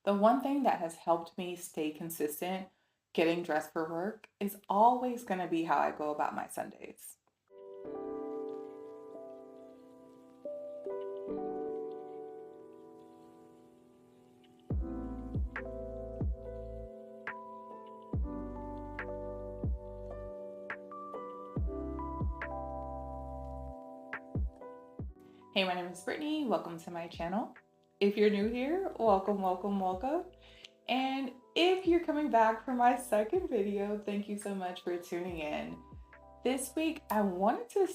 The one thing that has helped me stay consistent getting dressed for work is always going to be how I go about my Sundays. Hey, my name is Brittany. Welcome to my channel. If you're new here, welcome, welcome, welcome. And if you're coming back for my second video, thank you so much for tuning in. This week, I wanted to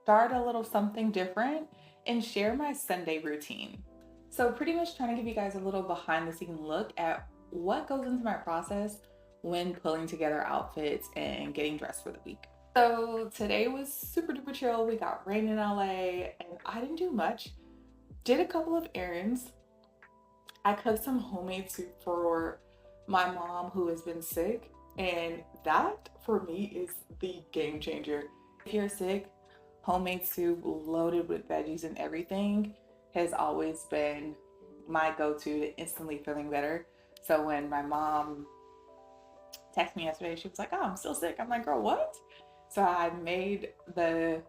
start a little something different and share my Sunday routine. So pretty much trying to give you guys a little behind the scene look at what goes into my process when pulling together outfits and getting dressed for the week. So today was super duper chill. We got rain in LA and I didn't do much. Did a couple of errands. I cooked some homemade soup for my mom who has been sick, and that for me is the game changer. If you're sick, homemade soup loaded with veggies and everything has always been my go-to to instantly feeling better. So when my mom texted me yesterday, she was like, "Oh, I'm still sick." I'm like, "Girl, what?" So I made the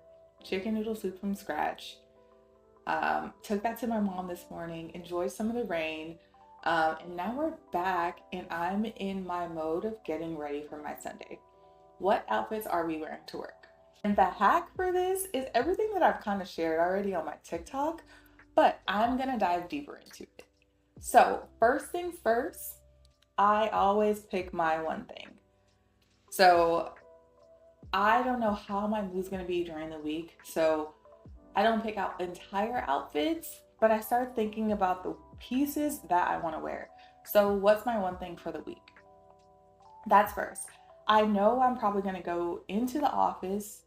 chicken noodle soup from scratch. Took that to my mom this morning, enjoyed some of the rain, and now we're back and I'm in my mode of getting ready for my Sunday. What outfits are we wearing to work? And the hack for this is everything that I've kind of shared already on my TikTok, but I'm gonna dive deeper into it. So first things first, I always pick my one thing. So I don't know how my mood's gonna be during the week, so I don't pick out entire outfits, but I start thinking about the pieces that I want to wear. So, what's my one thing for the week? That's first. I know I'm probably going to go into the office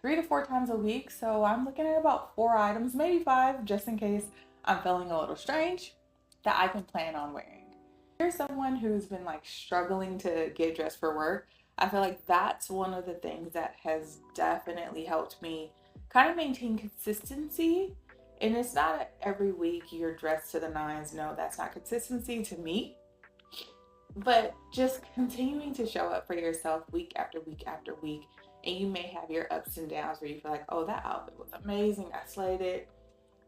3 to 4 times a week, so I'm looking at about 4 items, maybe five, just in case I'm feeling a little strange, that I can plan on wearing. If you're someone who's been like struggling to get dressed for work, I feel like that's one of the things that has definitely helped me kind of maintain consistency. And it's not every week you're dressed to the nines. No, that's not consistency to me. But just continuing to show up for yourself week after week after week. And you may have your ups and downs where you feel like, oh, that outfit was amazing, I slayed it.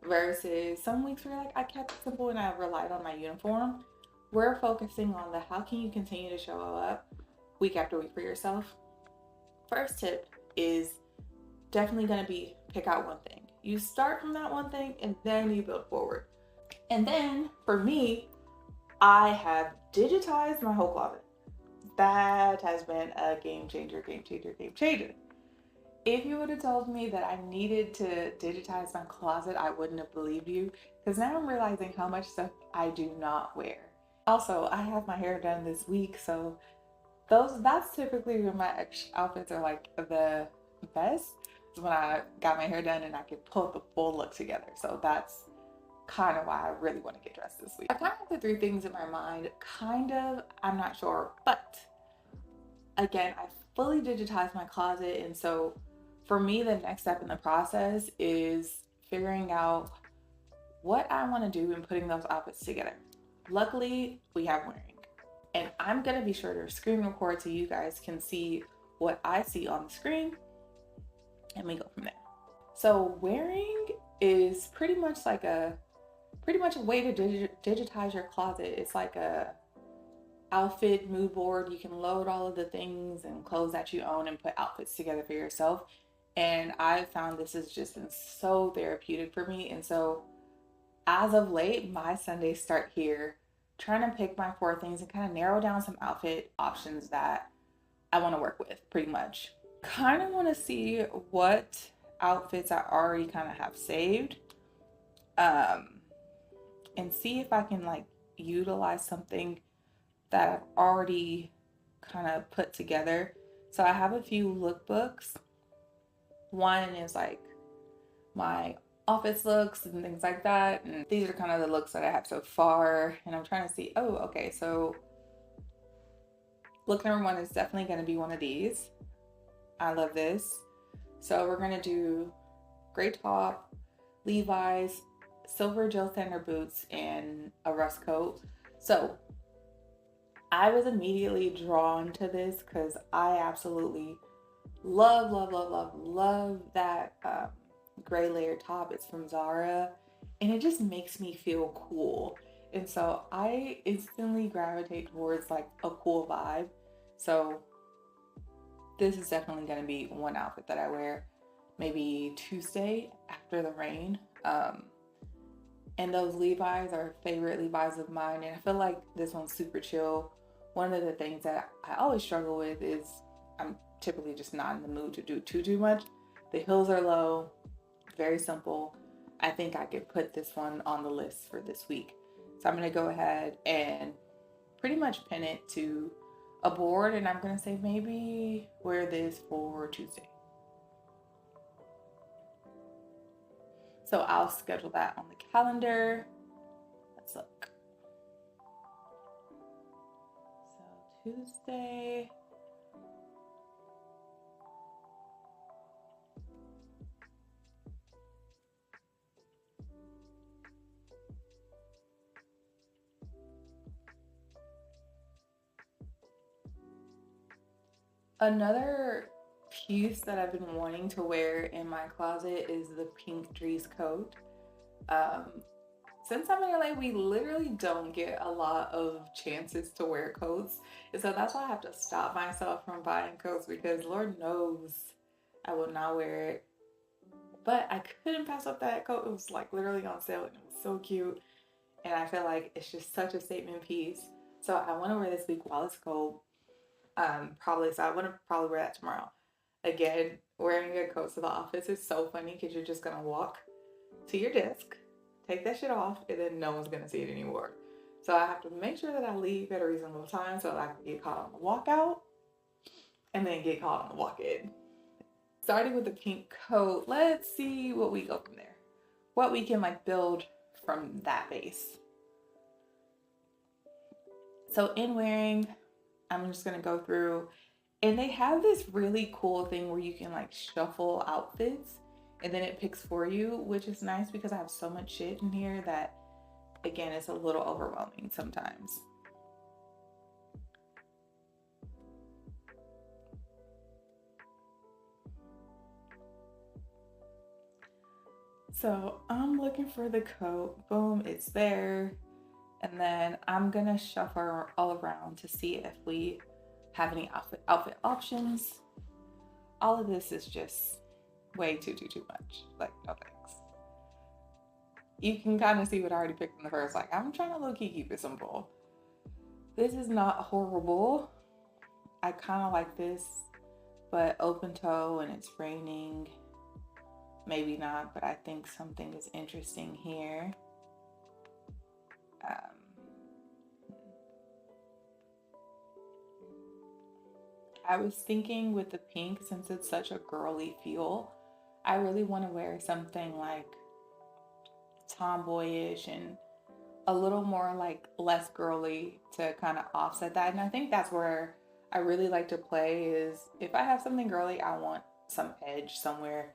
Versus some weeks where you're like, I kept it simple and I relied on my uniform. We're focusing on the how can you continue to show up week after week for yourself. First tip is definitely going to be pick out one thing. You start from that one thing and then you build forward. And then for me, I have digitized my whole closet. That has been a game changer, game changer, game changer. If you would have told me that I needed to digitize my closet, I wouldn't have believed you because now I'm realizing how much stuff I do not wear. Also, I have my hair done this week, so that's typically when my outfits are like the best. Is when I got my hair done and I could pull the full look together. So that's kind of why I really want to get dressed this week. I kind of have the three things in my mind. Kind of, I'm not sure, but again, I fully digitized my closet, and so for me, the next step in the process is figuring out what I want to do and putting those outfits together. Luckily, we have Whearing, and I'm gonna be sure to screen record so you guys can see what I see on the screen, and we go from there. So Whearing is pretty much a way to digitize your closet. It's like a outfit mood board. You can load all of the things and clothes that you own and put outfits together for yourself. And I found this has just been so therapeutic for me. And so as of late, my Sundays start here, trying to pick my four things and kind of narrow down some outfit options that I want to work with pretty much. Kind of want to see what outfits I already kind of have saved, um, and see if I can like utilize something that I've already kind of put together. So I have a few lookbooks. One is like my office looks and things like that. And these are kind of the looks that I have so far. And I'm trying to see, oh, okay, so look number one is definitely going to be one of these. I love this. So we're going to do gray top, Levi's, silver gel sander boots, and a rust coat. So I was immediately drawn to this because I absolutely love that gray layer top. It's from Zara, and it just makes me feel cool. And so I instantly gravitate towards like a cool vibe. So this is definitely going to be one outfit that I wear maybe Tuesday after the rain. And those Levi's are favorite Levi's of mine. And I feel like this one's super chill. One of the things that I always struggle with is I'm typically just not in the mood to do too much. The heels are low, very simple. I think I could put this one on the list for this week. So I'm going to go ahead and pretty much pin it to a board, and I'm going to say maybe wear this for Tuesday. So I'll schedule that on the calendar. Let's look. So Tuesday. Another piece that I've been wanting to wear in my closet is the pink Dries coat. Um, since I'm in LA, we literally don't get a lot of chances to wear coats. And so that's why I have to stop myself from buying coats, because Lord knows I will not wear it. But I couldn't pass up that coat. It was like literally on sale and it was so cute. And I feel like it's just such a statement piece. So I want to wear this week while it's cold. Probably, so I want to probably wear that tomorrow. Again, wearing a coat to the office is so funny because you're just gonna walk to your desk, take that shit off, and then no one's gonna see it anymore. So I have to make sure that I leave at a reasonable time so that I can get caught on the walkout and then get caught on the walk in. Starting with the pink coat, let's see what we go from there. What we can like build from that base. So in Whearing, I'm just gonna go through, and they have this really cool thing where you can like shuffle outfits and then it picks for you, which is nice because I have so much shit in here that, again, it's a little overwhelming sometimes. So I'm looking for the coat. Boom, it's there. And then I'm gonna shuffle all around to see if we have any outfit options. All of this is just way too much. Like, no thanks. You can kind of see what I already picked in the first. Like, I'm trying to low-key keep it simple. This is not horrible. I kind of like this, but open toe and it's raining. Maybe not, but I think something is interesting here. I was thinking with the pink, since it's such a girly feel, I really want to wear something like tomboyish and a little more like less girly to kind of offset that. And I think that's where I really like to play is if I have something girly, I want some edge somewhere.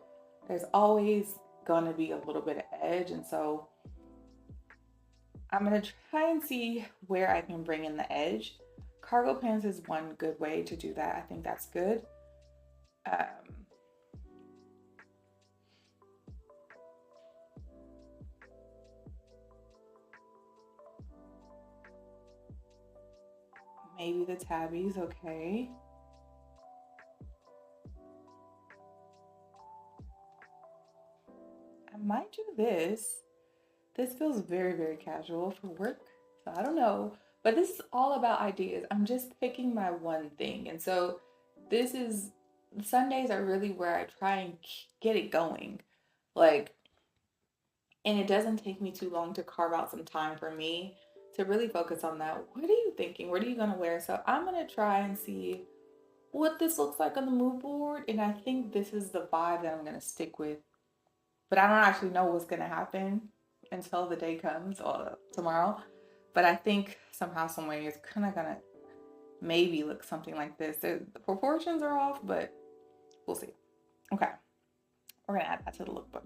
There's always gonna be a little bit of edge. And so I'm gonna try and see where I can bring in the edge. Cargo pants is one good way to do that. I think that's good. Maybe the tabby's okay. I might do this. This feels very casual for work. So I don't know. But this is all about ideas. I'm just picking my one thing. And so this is Sundays are really where I try and get it going. Like, and it doesn't take me too long to carve out some time for me to really focus on that. What are you thinking? What are you going to wear? So I'm going to try and see what this looks like on the mood board. And I think this is the vibe that I'm going to stick with. But I don't actually know what's going to happen until the day comes or tomorrow. But I think somehow, some way, it's kind of going to maybe look something like this. The proportions are off, but we'll see. Okay. We're going to add that to the lookbook.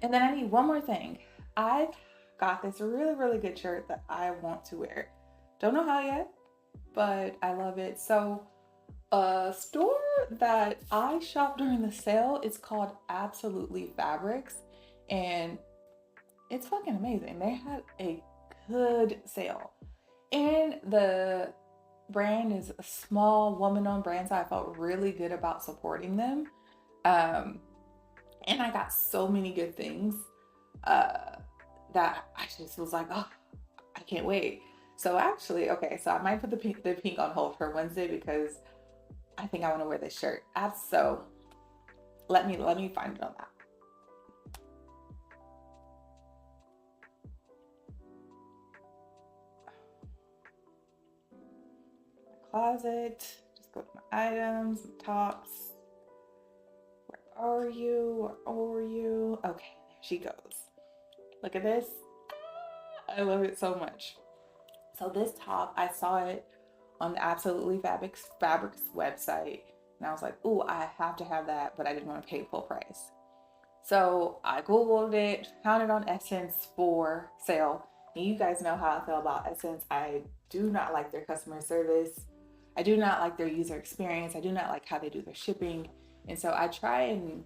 And then I need one more thing. I've got this really good shirt that I want to wear. Don't know how yet, but I love it. So a store that I shop during the sale is called Absolutely Fabrics, and it's fucking amazing. They had a good sale, and the brand is a small woman-owned brand, so I felt really good about supporting them. And I got so many good things uh, that I just was like, oh, I can't wait. So actually, okay, so I might put the pink on hold for Wednesday because I think I want to wear this shirt. So let me find it on that. My closet. Just go to my items, my tops. Where are you? Where are you? Okay, there she goes. Look at this. I love it so much. So this top, I saw it on the Absolutely Fabrics website, and I was like, "Ooh, I have to have that," but I didn't want to pay full price. So I Googled it, found it on Essence for sale. And you guys know how I feel about Essence. I do not like their customer service. I do not like their user experience. I do not like how they do their shipping. And so I try and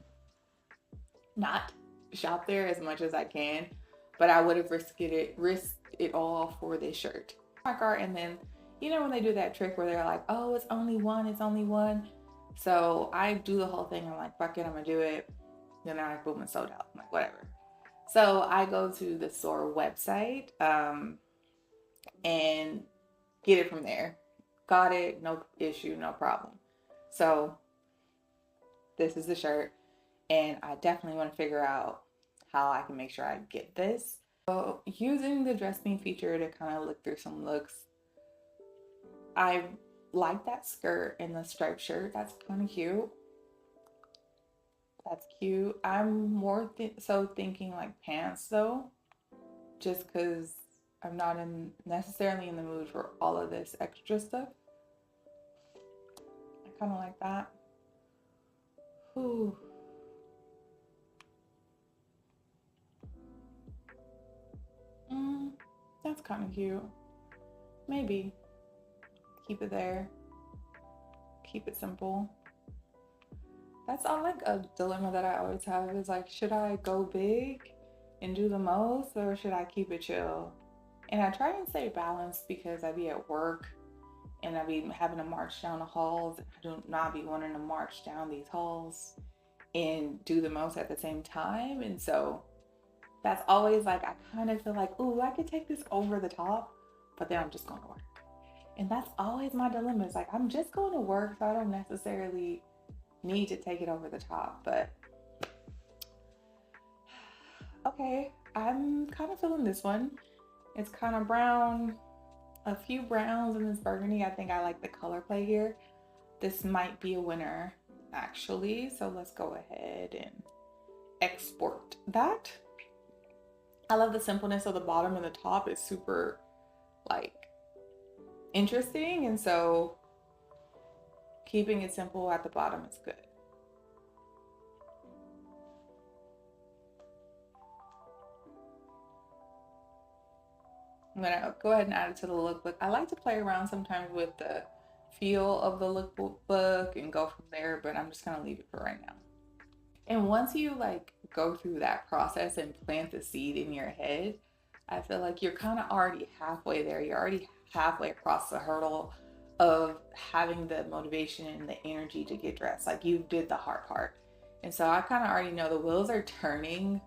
not shop there as much as I can, but I would have risked it all for this shirt. My cart, and then you know when they do that trick where they're like, "Oh, it's only one, it's only one." So I do the whole thing. I'm like, "Fuck it, I'm gonna do it." Then I boom, and sold out. I'm like, whatever. So I go to the store website and get it from there. Got it, no issue, no problem. So this is the shirt, and I definitely want to figure out how I can make sure I get this. So using the dress me feature to kind of look through some looks, I like that skirt and the striped shirt. That's kind of cute. That's cute. I'm more so thinking like pants though, just because I'm not necessarily in the mood for all of this extra stuff. I kind of like that. Ooh. That's kind of cute. Maybe keep it there. Keep it simple. That's all like a dilemma that I always have is like, should I go big and do the most, or should I keep it chill? And I try and stay balanced because I be at work and I be having to march down the halls. I do not be wanting to march down these halls and do the most at the same time. And so that's always like, I kind of feel like, ooh, I could take this over the top, but then I'm just going to work. And that's always my dilemma. It's like, I'm just going to work, so I don't necessarily need to take it over the top. But okay, I'm kind of feeling this one. It's kind of brown, a few browns in this burgundy. I think I like the color play here. This might be a winner actually. So let's go ahead and export that. I love the simpleness of the bottom, and the top is super like interesting. And so keeping it simple at the bottom is good. I'm gonna go ahead and add it to the lookbook. I like to play around sometimes with the feel of the lookbook and go from there, but I'm just gonna leave it for right now. And once you like go through that process and plant the seed in your head, I feel like you're kind of already halfway there. You're already halfway across the hurdle of having the motivation and the energy to get dressed. Like you did the hard part. And so I kind of already know the wheels are turning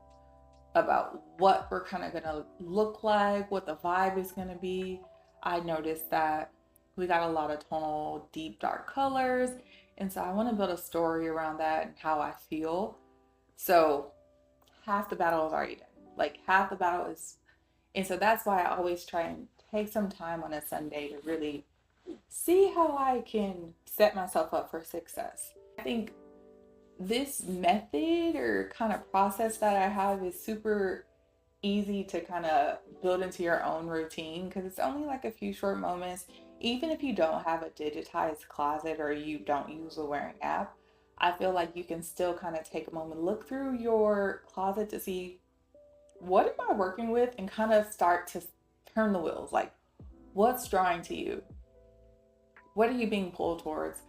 about what we're kind of going to look like, what the vibe is going to be. I noticed that we got a lot of tonal, deep, dark colors. And so I want to build a story around that and how I feel. So half the battle is already done. Like half the battle is, and so that's why I always try and take some time on a Sunday to really see how I can set myself up for success. I think this method or kind of process that I have is super easy to kind of build into your own routine because it's only like a few short moments. Even if you don't have a digitized closet or you don't use a Whearing app, I feel like you can still kind of take a moment, look through your closet to see what am I working with, and kind of start to turn the wheels. Like, what's drawing to you? What are you being pulled towards?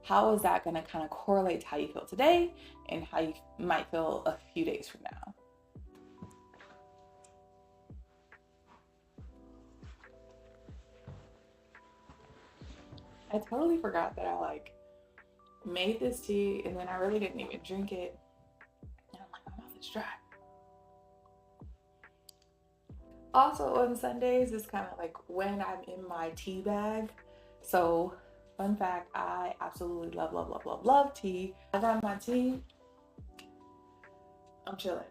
How is that going to kind of correlate to how you feel today and how you might feel a few days from now? I totally forgot that I like made this tea and then I really didn't even drink it. And I'm like, my mouth is dry. Also on Sundays is kind of like when I'm in my tea bag. So fun fact, I absolutely love, love, love, love, love tea. I got my tea, I'm chilling.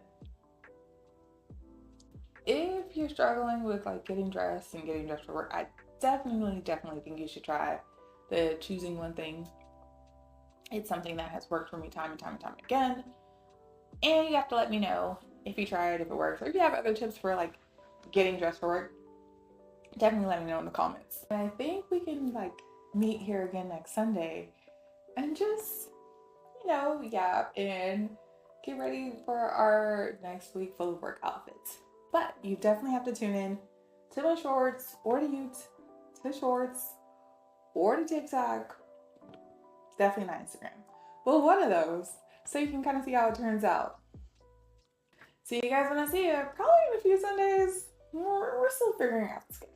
If you're struggling with like getting dressed and getting dressed for work, I definitely think you should try the choosing one thing. It's something that has worked for me time and time and time again. And you have to let me know if you try it, if it works, or if you have other tips for like getting dressed for work. Definitely let me know in the comments. And I think we can like meet here again next Sunday and just, yap and get ready for our next week full of work outfits. But you definitely have to tune in to my shorts or to to shorts or to TikTok. Definitely not Instagram. Well, one of those, so you can kind of see how it turns out. See you guys when I see you. Probably in a few Sundays. We're still figuring out the schedule.